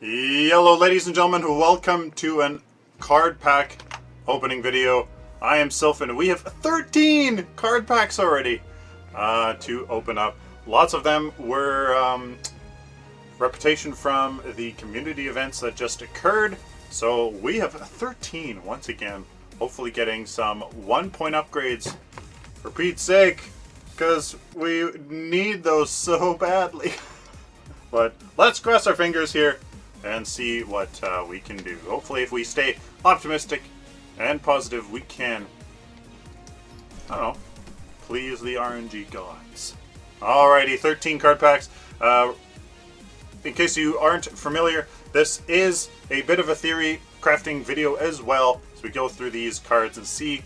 Hello ladies and gentlemen, welcome to an card pack opening video. I am Sylphin. We have 13 card packs already to open up. Lots of them were reputation from the community events that just occurred. So we have 13 once again, hopefully getting some 1-point upgrades for Pete's sake, because we need those so badly. But let's cross our fingers here and see what we can do. Hopefully if we stay optimistic and positive, we can, I don't know, please the RNG gods. Alrighty, 13 card packs. In case you aren't familiar, this is a bit of a theory crafting video as well. So we go through these cards and see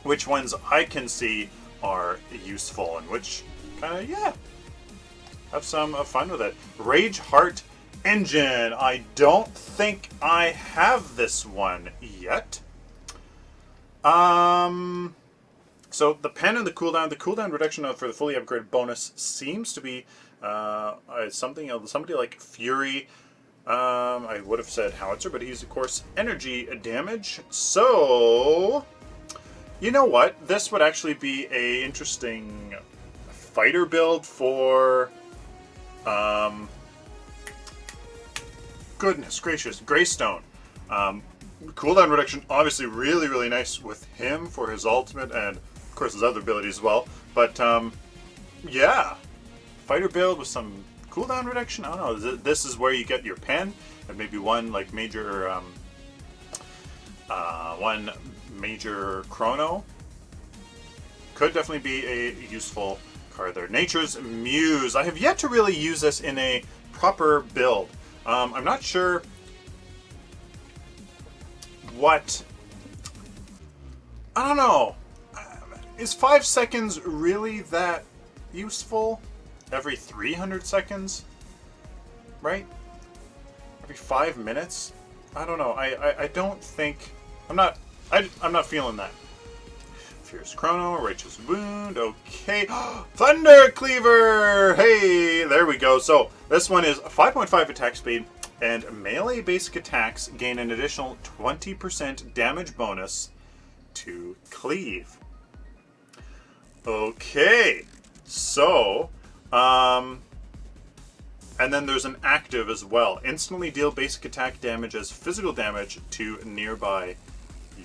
which ones I can see are useful and which kind of, yeah, have some fun with it. Rage Heart Engine. I don't think I have this one yet. So the pen and the cooldown reduction for the fully upgraded bonus seems to be something else. Somebody like Fury. I would have said Howitzer, but he's of course energy damage. So you know what? This would actually be a interesting fighter build for. Goodness gracious, Greystone. Cooldown reduction, obviously really nice with him for his ultimate and of course his other abilities as well. But yeah, fighter build with some cooldown reduction. I don't know. This is where you get your pen and maybe one like major, one major chrono. Could definitely be a useful card there. Nature's Muse. I have yet to really use this in a proper build. I'm not sure what... I don't know. Is 5 seconds really that useful? Every 300 seconds? Right? Every 5 minutes? I don't know. I don't think... I'm not feeling that. Fierce Chrono, Righteous Wound, okay. Thunder Cleaver! Hey, there we go. So, this one is 5.5 attack speed, and melee basic attacks gain an additional 20% damage bonus to cleave. Okay, so, and then there's an active as well. Instantly deal basic attack damage as physical damage to nearby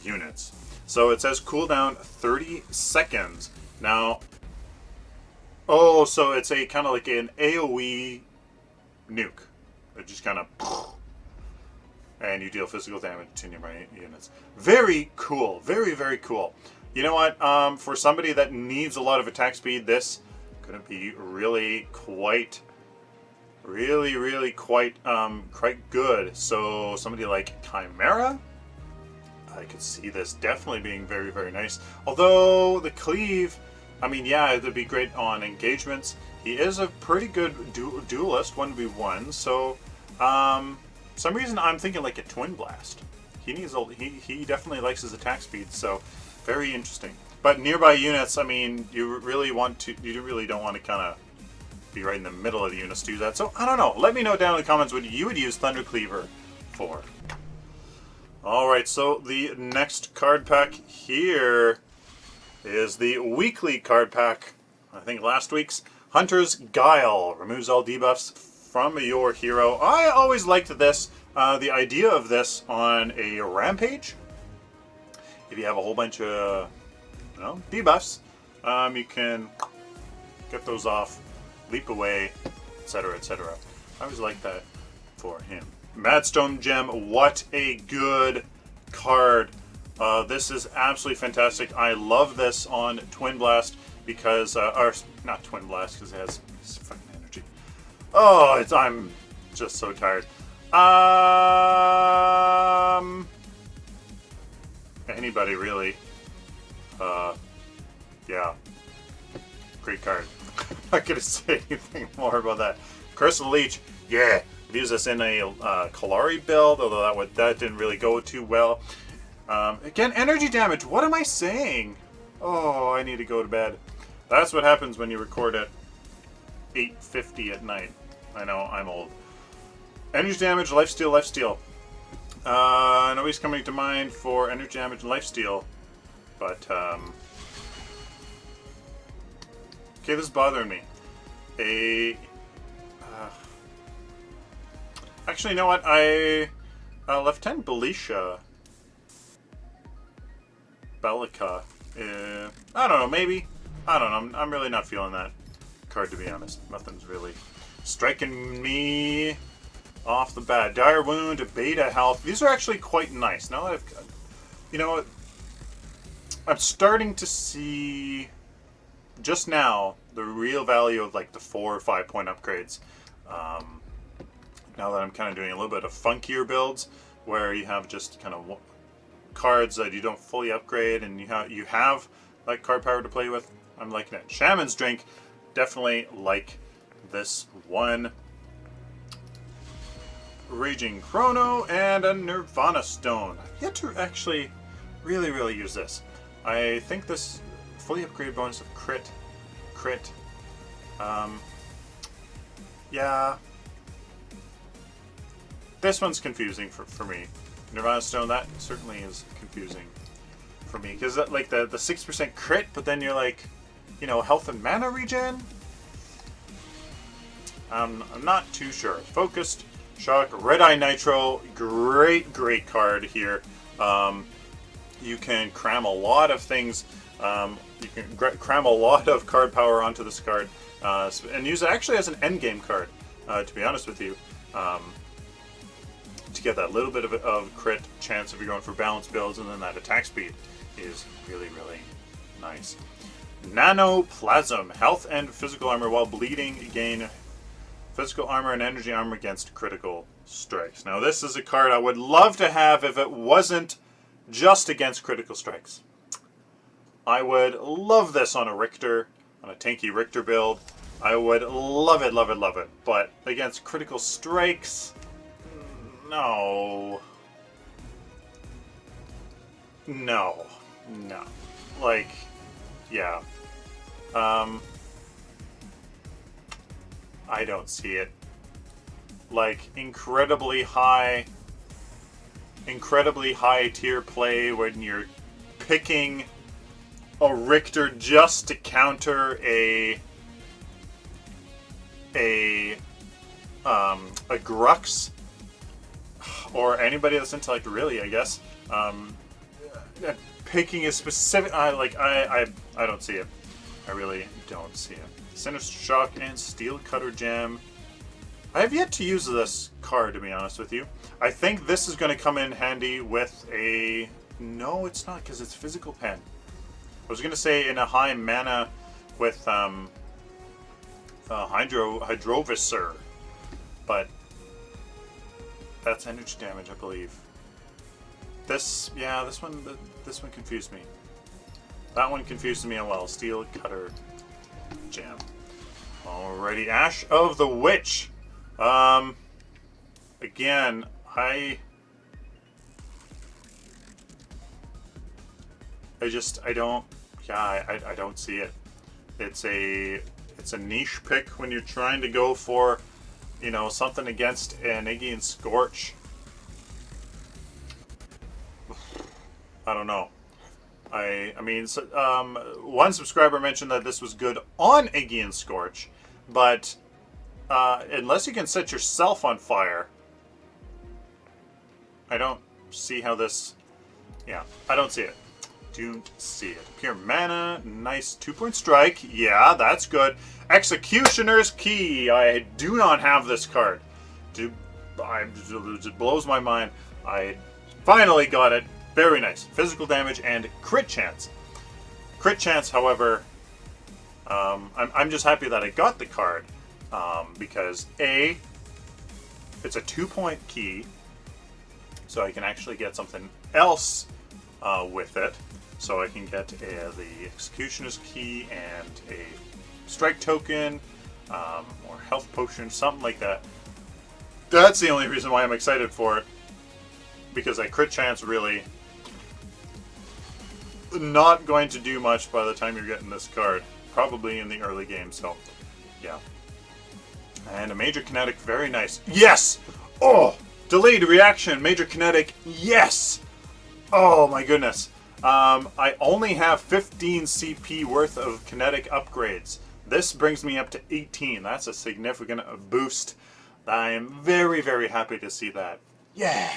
units. So it says cooldown 30 seconds. Now, oh, so it's a kind of like an AoE nuke. It just kind of, and you deal physical damage to nearby units. Very cool. Very cool. You know what? For somebody that needs a lot of attack speed, this could be really quite good. So somebody like Chimera, I could see this definitely being very nice. Although the cleave, I mean, yeah, it'd be great on engagements. He is a pretty good duelist, 1v1. So, some reason I'm thinking like a Twin Blast. He needs he definitely likes his attack speed. So, very interesting. But nearby units, I mean, you really don't want to kind of be right in the middle of the units to do that. So I don't know. Let me know down in the comments what you would use Thunder Cleaver for. Alright, so the next card pack here is the weekly card pack. I think last week's Hunter's Guile. Removes all debuffs from your hero. I always liked this, the idea of this on a rampage. If you have a whole bunch of debuffs, you can get those off, leap away, etc. etc. I always like that for him. Madstone Gem, what a good card. This is absolutely fantastic. I love this on Twin Blast because, or not Twin Blast because it has fucking energy. Oh, I'm just so tired. Anybody really. Yeah. Great card. I'm not going to say anything more about that. Crystal Leech, yeah. Use this in a Kalari build, although that didn't really go too well. Again, energy damage. What am I saying? Oh, I need to go to bed. That's what happens when you record at 8:50 at night. I know, I'm old. Energy damage, lifesteal, lifesteal. Nobody's coming to mind for energy damage and lifesteal. But, okay, this is bothering me. Actually, you know what? Lieutenant Bellica. I don't know, maybe. I don't know. I'm really not feeling that card, to be honest. Nothing's really striking me off the bat. Dire Wound, Beta Health. These are actually quite nice. Now that I've... You know what? I'm starting to see, just now, the real value of, like, the 4 or 5 point upgrades. Now that I'm kind of doing a little bit of funkier builds, where you have just kind of cards that you don't fully upgrade, and you have like card power to play with. I'm liking it. Shaman's Drink, definitely like this one. Raging Chrono and a Nirvana Stone. I've yet to actually really use this. I think this fully upgraded bonus of crit. Yeah. This one's confusing for me. Nirvana Stone, that certainly is confusing for me. Because like the 6% crit, but then you're like, you know, health and mana regen? I'm not too sure. Focused Shock, Red Eye Nitro, great card here. You can cram a lot of things. You can cram a lot of card power onto this card. And use it actually as an endgame card, to be honest with you. To get that little bit of crit chance if you're going for balance builds, and then that attack speed is really nice. Nanoplasm, health and physical armor while bleeding, gain physical armor and energy armor against critical strikes. Now this is a card I would love to have if it wasn't just against critical strikes. I would love this on a Richter, on a tanky Richter build. I would love it. But against critical strikes, no. Like, yeah. I don't see it. Like, incredibly high tier play when you're picking a Richter just to counter a Grux, or anybody that's Intellect, really, I guess. Picking a specific, I don't see it. I really don't see it. Sinister Shock and Steel Cutter Gem. I have yet to use this card, to be honest with you. I think this is going to come in handy with a... No, it's not, because it's Physical Pen. I was going to say in a high mana with Hydrovisor, but that's energy damage, I believe. This one confused me. That one confused me as well. Steel Cutter Gem. Alrighty, Ash of the Witch. Again, I don't see it. It's a niche pick when you're trying to go for, you know, something against an Iggy and Scorch. I don't know. I mean, one subscriber mentioned that this was good on Iggy and Scorch, but unless you can set yourself on fire, I don't see how this... Yeah, I don't see it. Don't see it. Pure mana, nice 2-point strike. Yeah, that's good. Executioner's Key. I do not have this card. It blows my mind. I finally got it. Very nice. Physical damage and crit chance. Crit chance, however, I'm just happy that I got the card because A, it's a 2-point key, so I can actually get something else with it. So I can get the Executioner's Key and a strike token, or health potion, something like that. That's the only reason why I'm excited for it, because a crit chance really not going to do much by the time you're getting this card, probably in the early game. So yeah, and a major kinetic, very nice. Yes! Oh, delayed reaction, major kinetic, yes! Oh my goodness. I only have 15 CP worth of kinetic upgrades. This brings me up to 18. That's a significant boost. I am very, very happy to see that. Yeah!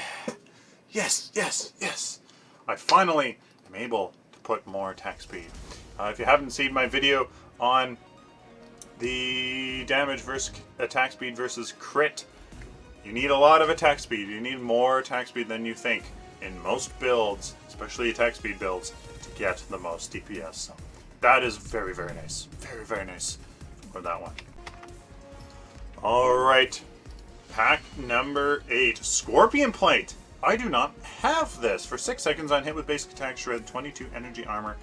Yes, yes, yes! I finally am able to put more attack speed. If you haven't seen my video on the damage versus attack speed versus crit, you need a lot of attack speed. You need more attack speed than you think in most builds, especially attack speed builds, to get the most DPS. So that is very, very nice. Very, very nice for that one. Alright. Pack number 8. Scorpion Plate. I do not have this. For 6 seconds on hit with basic attack, shred 22 energy armor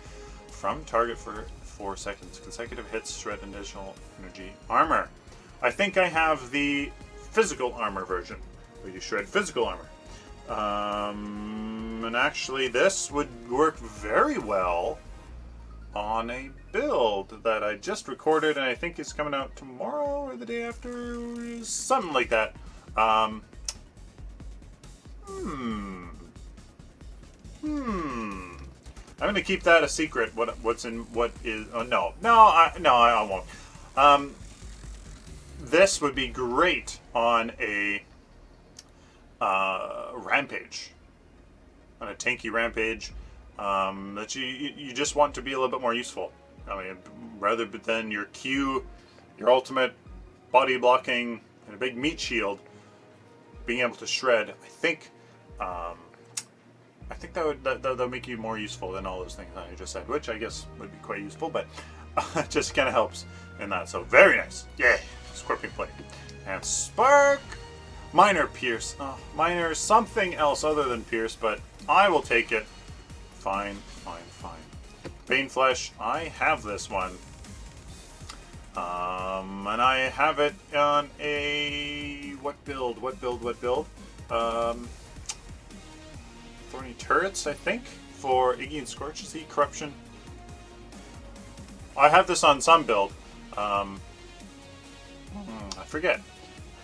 from target for 4 seconds. Consecutive hits, shred additional energy armor. I think I have the physical armor version, where you shred physical armor. And actually this would work very well on a build that I just recorded, and I think is coming out tomorrow or the day after, something like that. I'm gonna keep that a secret. What's in what is? Oh no, I won't. This would be great on a rampage, on a tanky rampage that you just want to be a little bit more useful. I mean, rather than your Q, your ultimate body blocking, and a big meat shield, being able to shred, I think that would make you more useful than all those things that I just said, which I guess would be quite useful, but it just kind of helps in that. So very nice, yeah. Scorpion Plate and Spark. Minor Pierce. Oh, minor something else other than Pierce, but I will take it. Fine, fine, fine. Bane Flesh. I have this one. And I have it on a... What build? Thorny Turrets, I think, for Iggy and Scorch. Sea Corruption. I have this on some build. I forget.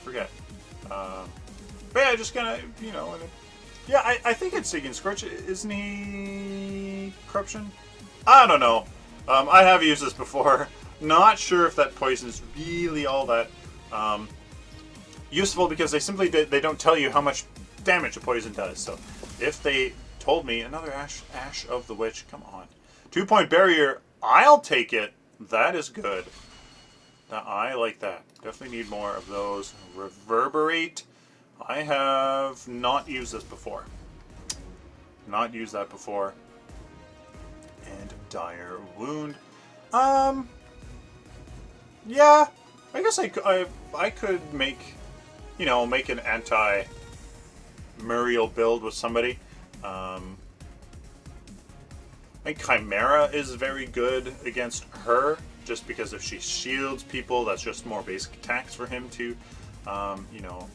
But yeah, just kind of, you know, yeah, I think it's Iggy and Scorch. Isn't he Corruption? I don't know. I have used this before. Not sure if that poison is really all that useful, because they don't tell you how much damage a poison does. So if they told me another Ash of the Witch, come on. 2-point barrier, I'll take it. That is good. I like that. Definitely need more of those. Reverberate. I have not used this before. Not used that before. And Dire Wound. Yeah. I guess I could make, you know, make an anti-Muriel build with somebody. I think Chimera is very good against her, just because if she shields people, that's just more basic attacks for him to, you know,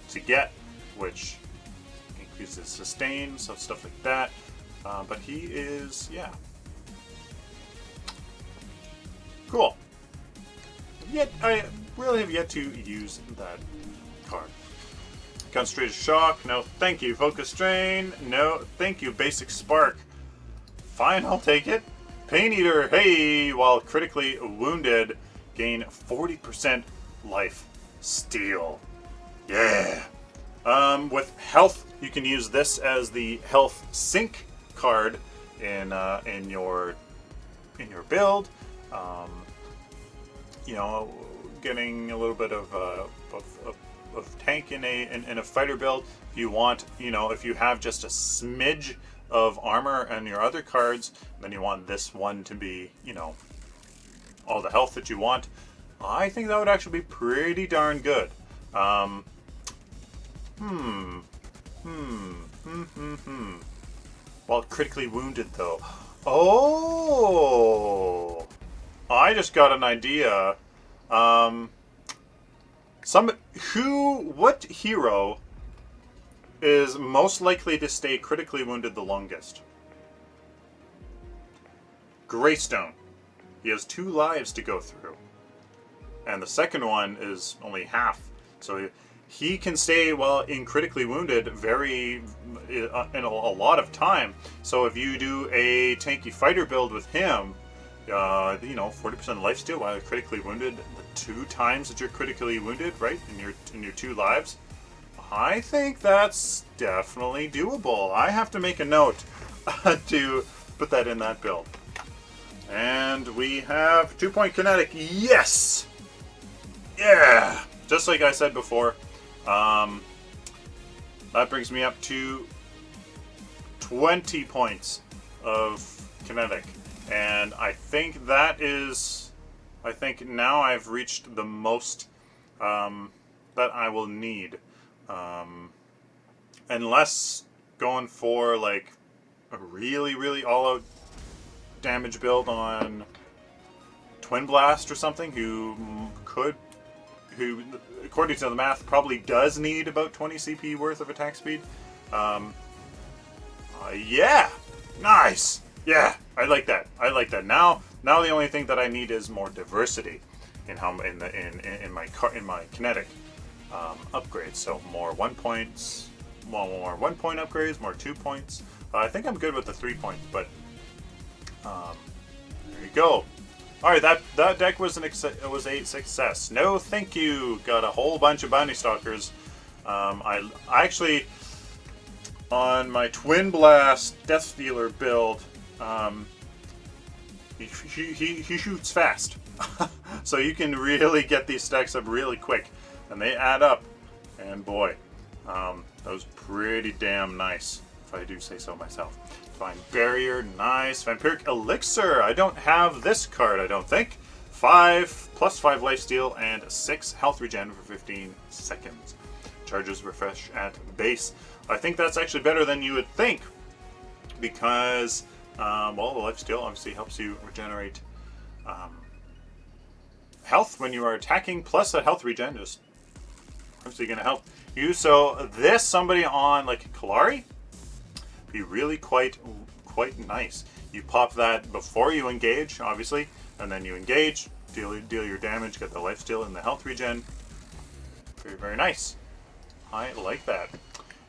to get, which increases sustain, so stuff like that. But he is, yeah. Cool. Yet I really have yet to use that card. Concentrated Shock, no thank you. Focus Strain, no thank you. Basic Spark, fine, I'll take it. Pain Eater, hey, while critically wounded, gain 40% life steal. Yeah. With health, you can use this as the health sync card in your build. You know, getting a little bit of tank in a fighter build. If you want, you know, if you have just a smidge of armor and your other cards, then you want this one to be, you know, all the health that you want. I think that would actually be pretty darn good. While critically wounded, though. Oh, I just got an idea. What hero is most likely to stay critically wounded the longest? Greystone. He has 2 lives to go through, and the second one is only half. So he can stay while in critically wounded in a lot of time. So if you do a tanky fighter build with him, 40% lifesteal while you're critically wounded, the 2 times that you're critically wounded, right, in your 2 lives, I think that's definitely doable. I have to make a note to put that in that build. And we have 2-point kinetic. Yes! Yeah! Just like I said before, that brings me up to 20 points of kinetic. And I think now I've reached the most that I will need. Unless going for like a really, really all-out damage build on Twin Blast or something, who according to the math probably does need about 20 CP worth of attack speed. Yeah, nice. Yeah, I like that. Now the only thing that I need is more diversity in my kinetic upgrades. So more 1 points, more 1 point upgrades, more 2 points. I think I'm good with the 3 points, but there you go. All right, that deck was a success. No, thank you. Got a whole bunch of bounty stalkers. I actually, on my Twin Blast Death Stealer build, he shoots fast, so you can really get these stacks up really quick, and they add up. And boy, that was pretty damn nice, if I do say so myself. Divine Barrier, nice. Vampiric Elixir, I don't have this card, I don't think. 5 plus 5 lifesteal and 6 health regen for 15 seconds. Charges refresh at base. I think that's actually better than you would think, because well, the lifesteal obviously helps you regenerate health when you are attacking, plus a health regen just obviously going to help you. So this, somebody on like Kalari, be really quite nice. You pop that before you engage, obviously, and then you engage, deal your damage, get the lifesteal and the health regen. Very, very nice. I like that.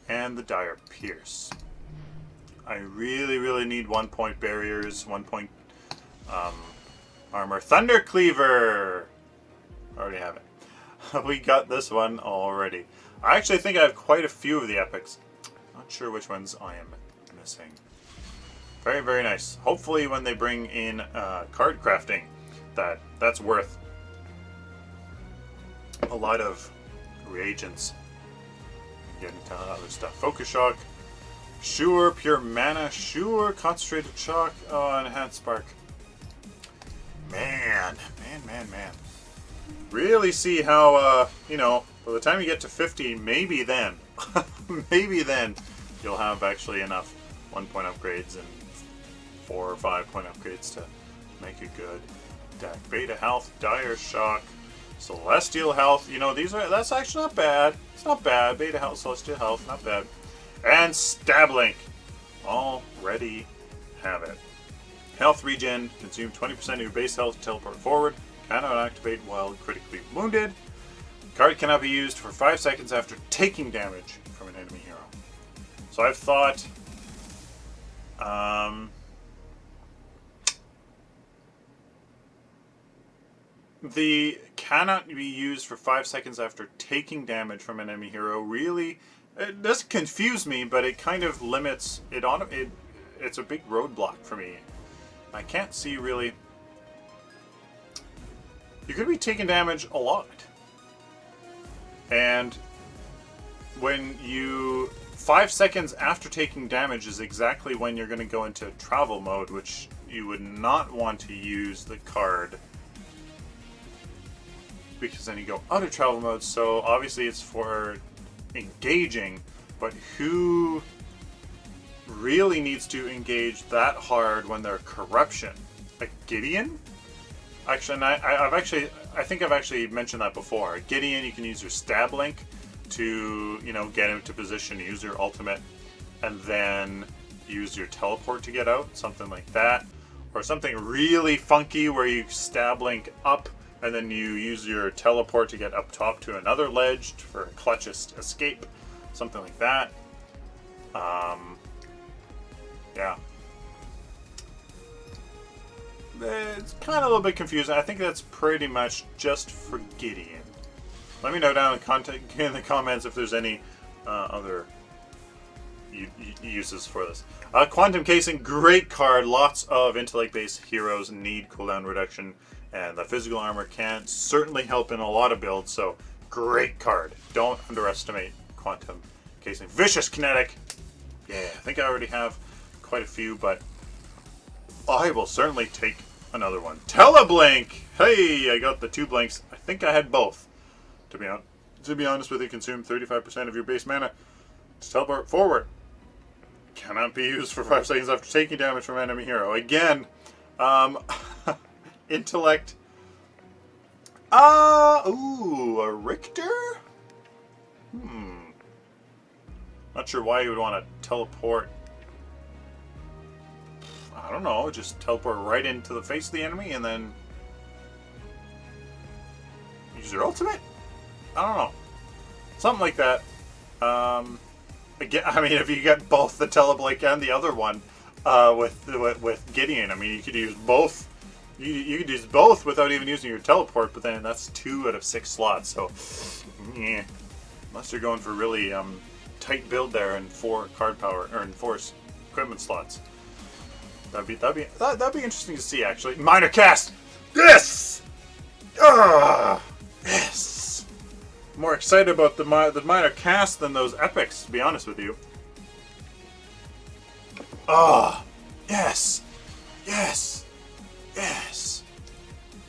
And the Dire Pierce. I really, really need 1 point barriers, 1 point armor. Thunder Cleaver! Already have it. We got this one already. I actually think I have quite a few of the epics. Not sure which ones I am missing. Very, very nice. Hopefully when they bring in card crafting, that's worth a lot of reagents. Get into other stuff. Focus Shock. Sure. Pure Mana. Sure. Concentrated Shock. Oh, Enhanced Spark. Man. Really see how, by the time you get to 50, maybe then, maybe then you'll have actually enough 1 point upgrades and 4 or 5 point upgrades to make a good deck. Beta Health, Dire Shock, Celestial Health. That's actually not bad. It's not bad. Beta Health, Celestial Health, not bad. And Stab Link. Already have it. Health regen, consume 20% of your base health to teleport forward. Cannot activate while critically wounded. Card cannot be used for 5 seconds after taking damage from an enemy hero. So I've thought the cannot be used for 5 seconds after taking damage from an enemy hero really, it doesn't confuse me, but it kind of limits it on it. It's a big roadblock for me. I can't see really. You could be taking damage a lot, and when 5 seconds after taking damage is exactly when you're going to go into travel mode, which you would not want to use the card, because then you go out of travel mode. So obviously it's for engaging, but who really needs to engage that hard when they're corruption? A Gideon? Actually, I think I've actually mentioned that before. A Gideon, you can use your Stab Link to, get into position, use your ultimate, and then use your teleport to get out, something like that. Or something really funky where you Stab Link up and then you use your teleport to get up top to another ledge for a clutch escape, something like that. Yeah. It's kind of a little bit confusing. I think that's pretty much just for Gideon. Let me know down in the comments if there's any other uses for this. Quantum Casing, great card. Lots of intellect-based heroes need cooldown reduction, and the physical armor can certainly help in a lot of builds, so great card. Don't underestimate Quantum Casing. Vicious Kinetic. Yeah, I think I already have quite a few, but I will certainly take another one. Teleblink! Hey, I got the 2 blinks. I think I had both. To be honest with you, consume 35% of your base mana to teleport forward. Cannot be used for 5 seconds after taking damage from enemy hero. Again, Intellect. Ooh, a Richter? Not sure why you would want to teleport. I don't know, just teleport right into the face of the enemy and then use your ultimate? I don't know. Something like that. Again, I mean, if you get both the Teleblink and the other one with Gideon, I mean, you could use both. You could use both without even using your teleport, but then that's 2 out of 6 slots. So, yeah. Unless you're going for really tight build there and 4 card power or in 4 equipment slots, that'd be interesting to see. Actually, minor cast. Yes. Yes. More excited about the minor cast than those epics, to be honest with you. Yes. Yes. Yes.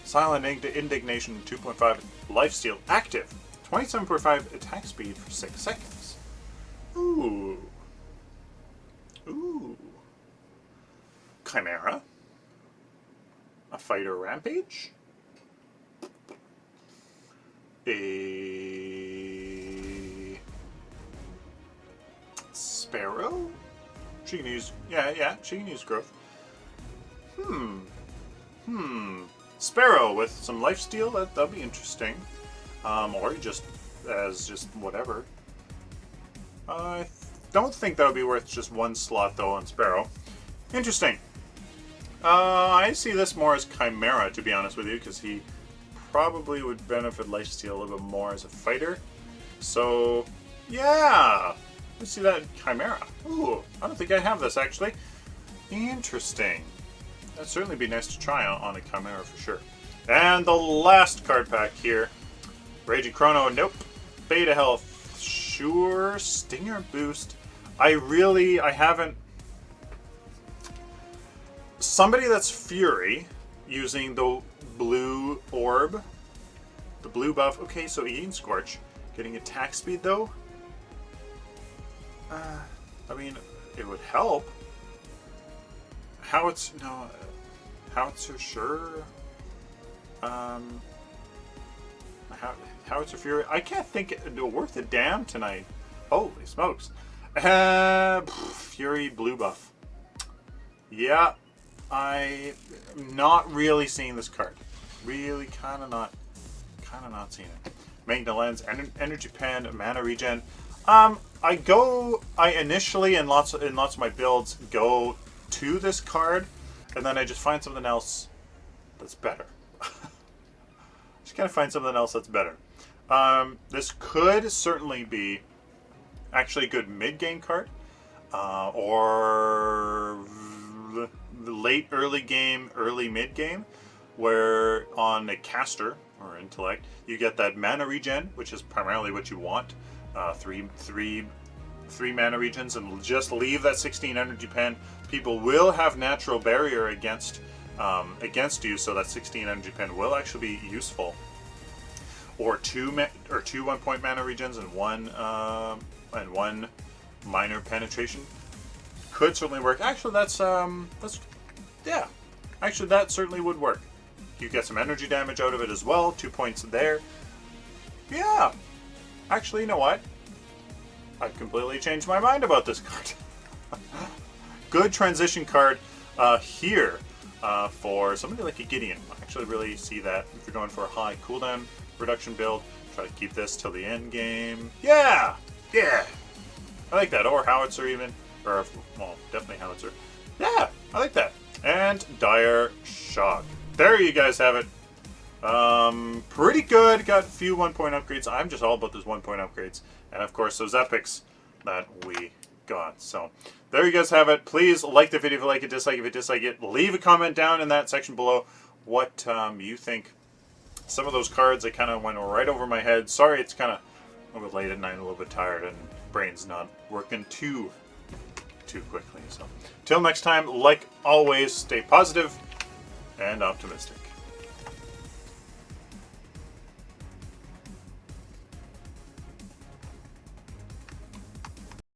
Silent Indignation 2.5 lifesteal active. 27.5 attack speed for 6 seconds. Ooh. Ooh. Chimera. A fighter rampage. A Sparrow? She can use, yeah, she can use growth. Sparrow with some lifesteal, that'll be interesting. Or just whatever. I don't think that would be worth just 1 slot though on Sparrow. Interesting. I see this more as Chimera, to be honest with you, because he probably would benefit lifesteal a little bit more as a fighter. So, yeah. Let's see that Chimera. Ooh, I don't think I have this actually. Interesting. That'd certainly be nice to try on a Chimera for sure. And the last card pack here. Raging Chrono, nope. Beta Health, sure. Stinger Boost. I haven't. Somebody that's Fury using the blue orb, the blue buff. Okay, so Eating Scorch. Getting attack speed though? I mean, it would help. Howitzer, sure. Howitzer Fury. I can't think worth a damn tonight. Holy smokes. Fury blue buff. Yeah, I'm not really seeing this card. Really, kind of not seeing it. Magna Lens, Energy Pen, Mana Regen. I initially in lots of my builds go to this card, and then I just find something else that's better. Just gotta find something else that's better. This could certainly be actually a good mid-game card, or the late early game, early mid-game, where on a caster or intellect you get that mana regen, which is primarily what you want. Three mana regens, and just leave that 16 energy pen. People will have natural barrier against you, so that 16 energy pen will actually be useful. Or two 1-point mana regens and one minor penetration could certainly work. Actually, that's yeah. Actually, that certainly would work. You get some energy damage out of it as well. 2 points there. Yeah. Actually, you know what? I've completely changed my mind about this card. Good transition card here. for somebody like a Gideon. I actually really see that if you're going for a high cooldown reduction build, try to keep this till the end game. Yeah! Yeah! I like that. Or Howitzer even. Or, well, definitely Howitzer. Yeah! I like that. And Dire Shock. There you guys have it. Pretty good. Got a few 1-point upgrades. I'm just all about those 1-point upgrades. And of course, those epics that we got. So, there you guys have it. Please like the video if you like it, dislike if you dislike it. Leave a comment down in that section below what you think. Some of those cards, I kind of went right over my head. Sorry, it's kind of a little bit late at night, a little bit tired, and brain's not working too quickly. So, till next time, like always, stay positive and optimistic.